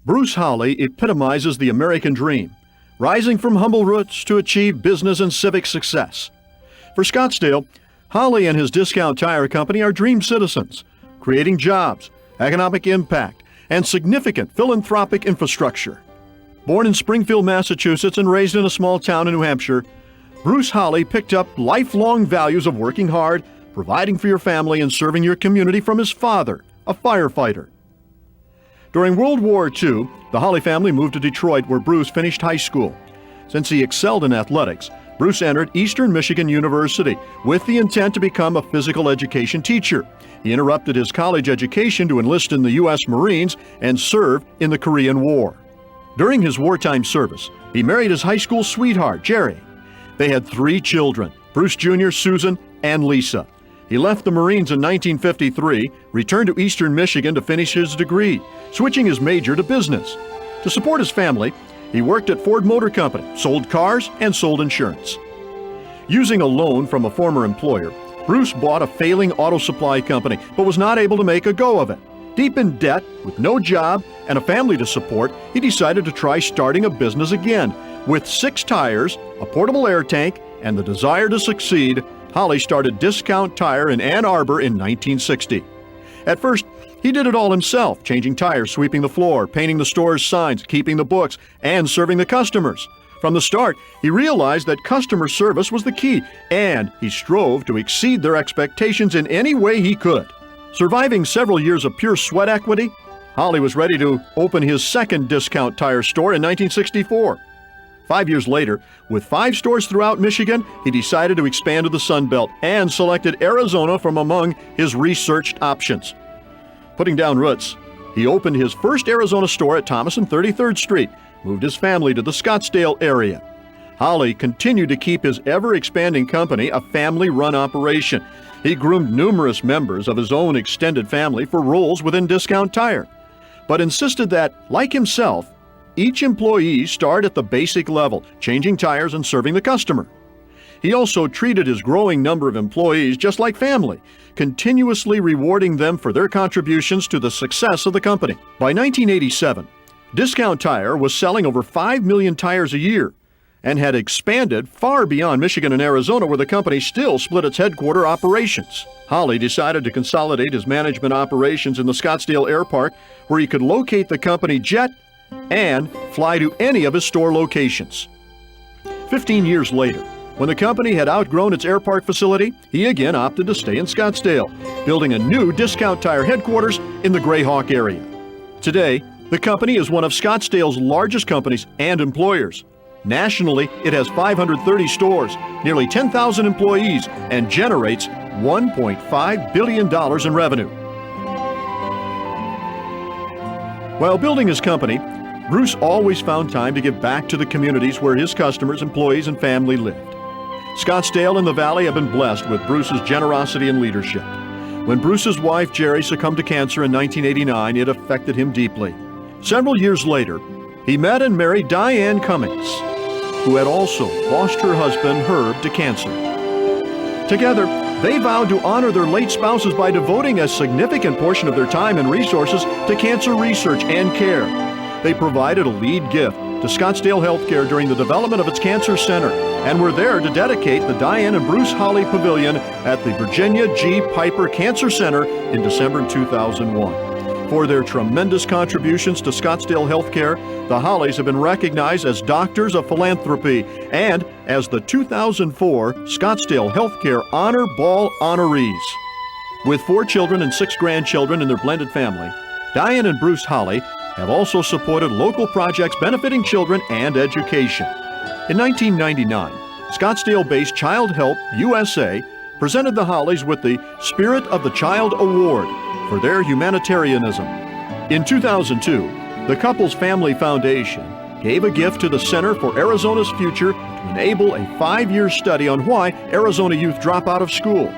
Bruce Halle epitomizes the American dream, rising from humble roots to achieve business and civic success. For Scottsdale, Halle and his discount tire company are dream citizens, creating jobs, economic impact, and significant philanthropic infrastructure. Born in Springfield, Massachusetts, and raised in a small town in New Hampshire, Bruce Halle picked up lifelong values of working hard, providing for your family, and serving your community from his father, a firefighter. During World War II, the Halle family moved to Detroit, where Bruce finished high school. Since he excelled in athletics, Bruce entered Eastern Michigan University with the intent to become a physical education teacher. He interrupted his college education to enlist in the U.S. Marines and serve in the Korean War. During his wartime service, he married his high school sweetheart, Jerry. They had 3 children, Bruce Jr., Susan, and Lisa. He left the Marines in 1953, returned to Eastern Michigan to finish his degree, switching his major to business. To support his family, he worked at Ford Motor Company, sold cars, and sold insurance. Using a loan from a former employer, Bruce bought a failing auto supply company, but was not able to make a go of it. Deep in debt, with no job, and a family to support, he decided to try starting a business again. With 6 tires, a portable air tank, and the desire to succeed, Halle started Discount Tire in Ann Arbor in 1960. At first, he did it all himself, changing tires, sweeping the floor, painting the store's signs, keeping the books, and serving the customers. From the start, he realized that customer service was the key, and he strove to exceed their expectations in any way he could. Surviving several years of pure sweat equity, Halle was ready to open his second Discount Tire store in 1964. 5 years later, with 5 stores throughout Michigan, he decided to expand to the Sun Belt and selected Arizona from among his researched options. Putting down roots, he opened his first Arizona store at Thomas and 33rd Street, moved his family to the Scottsdale area. Halle continued to keep his ever-expanding company a family-run operation. He groomed numerous members of his own extended family for roles within Discount Tire, but insisted that, like himself, each employee start at the basic level, changing tires and serving the customer. He also treated his growing number of employees just like family, continuously rewarding them for their contributions to the success of the company. By 1987, Discount Tire was selling over 5 million tires a year and had expanded far beyond Michigan and Arizona, where the company still split its headquarter operations. Halle decided to consolidate his management operations in the Scottsdale Air Park, where he could locate the company jet and fly to any of his store locations. 15 years later, when the company had outgrown its Air Park facility, he again opted to stay in Scottsdale, building a new Discount Tire headquarters in the Grayhawk area. Today, the company is one of Scottsdale's largest companies and employers. Nationally, it has 530 stores, nearly 10,000 employees, and generates $1.5 billion in revenue. While building his company, Bruce always found time to give back to the communities where his customers, employees, and family lived. Scottsdale and the Valley have been blessed with Bruce's generosity and leadership. When Bruce's wife, Jerry, succumbed to cancer in 1989, it affected him deeply. Several years later, he met and married Diane Cummings, who had also lost her husband, Herb, to cancer. Together, they vowed to honor their late spouses by devoting a significant portion of their time and resources to cancer research and care. They provided a lead gift to Scottsdale Healthcare during the development of its cancer center, and were there to dedicate the Diane and Bruce Halle Pavilion at the Virginia G. Piper Cancer Center in December 2001. For their tremendous contributions to Scottsdale Healthcare, the Halles have been recognized as Doctors of Philanthropy and as the 2004 Scottsdale Healthcare Honor Ball honorees. With 4 children and 6 grandchildren in their blended family, Diane and Bruce Halle have also supported local projects benefiting children and education. In 1999, Scottsdale-based Child Help USA presented the Halles with the Spirit of the Child Award for their humanitarianism. In 2002, the couple's family foundation gave a gift to the Center for Arizona's Future to enable a 5-year study on why Arizona youth drop out of school.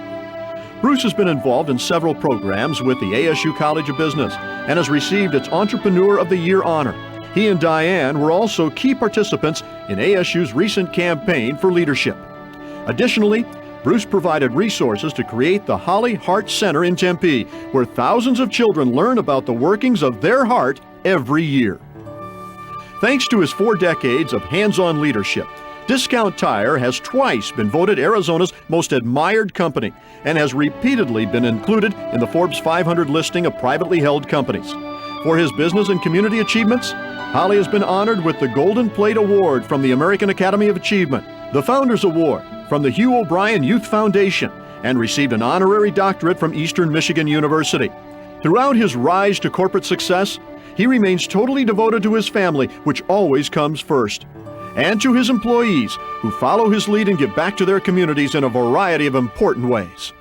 Bruce has been involved in several programs with the ASU College of Business and has received its Entrepreneur of the Year honor. He and Diane were also key participants in ASU's recent campaign for leadership. Additionally, Bruce provided resources to create the Halle Heart Center in Tempe, where thousands of children learn about the workings of their heart every year. Thanks to his 4 decades of hands-on leadership, Discount Tire has twice been voted Arizona's most admired company and has repeatedly been included in the Forbes 500 listing of privately held companies. For his business and community achievements, Halle has been honored with the Golden Plate Award from the American Academy of Achievement, the Founders Award from the Hugh O'Brien Youth Foundation, and received an honorary doctorate from Eastern Michigan University. Throughout his rise to corporate success, he remains totally devoted to his family, which always comes first, and to his employees, who follow his lead and give back to their communities in a variety of important ways.